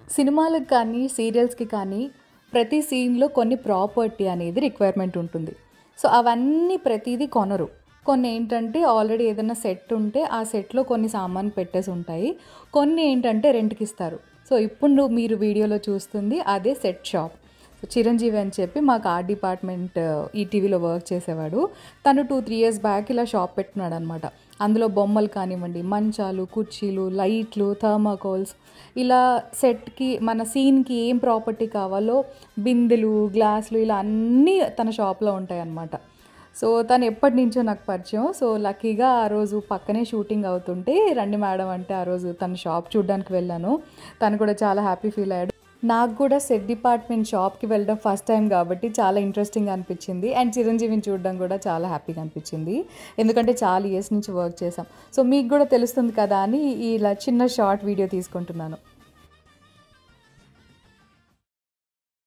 సినిమాలకు కానీ, సీరియల్స్‌కి కానీ ప్రతి సీన్‌లో కొన్ని ప్రాపర్టీ అనేది రిక్వైర్మెంట్ ఉంటుంది. సో, అవన్నీ ప్రతీదీ కొనరు. కొన్నేంటంటే ఆల్రెడీ ఏదైనా సెట్ ఉంటే ఆ సెట్‌లో కొన్ని సామాన్లు పెట్టేసుంటాయి. కొన్ని ఏంటంటే రెంట్‌కిస్తారు. సో, ఇప్పుడు మీరు వీడియోలో చూస్తుంది అదే సెట్ షాప్. సో, చిరంజీవి అని చెప్పి మాకు ఆర్ట్ డిపార్ట్మెంట్ ఈటీవీలో వర్క్ చేసేవాడు. తను 2, 3 ఇయర్స్ బ్యాక్ ఇలా షాప్ పెట్టుకున్నాడనమాట. అందులో బొమ్మలు కానివ్వండి, మంచాలు, కుర్చీలు, లైట్లు, థర్మాకోల్స్ ఇలా సెట్‌కి మన సీన్‌కి ఏం ప్రాపర్టీ కావాలో బిందెలు, గ్లాసులు ఇలా అన్నీ తన షాప్‌లో ఉంటాయన్నమాట. సో, తను ఎప్పటినుంచో నాకు పరిచయం. సో, లక్కీగా ఆ రోజు పక్కనే షూటింగ్ అవుతుంటే రండి మేడం అంటే ఆ రోజు తన షాప్ చూడ్డానికి వెళ్ళాను. తను కూడా చాలా హ్యాపీ ఫీల్ అయ్యాడు. నాకు కూడా సెట్ డిపార్ట్మెంట్ షాప్‌కి వెళ్ళడం ఫస్ట్ టైం కాబట్టి చాలా ఇంట్రెస్టింగ్‌గా అనిపించింది. అండ్ చిరంజీవిని చూడడం కూడా చాలా హ్యాపీగా అనిపించింది. ఎందుకంటే చాలా ఇయర్స్ నుంచి వర్క్ చేశాం. సో, మీకు కూడా తెలుస్తుంది కదా అని ఇలా చిన్న షార్ట్ వీడియో తీసుకుంటున్నాను.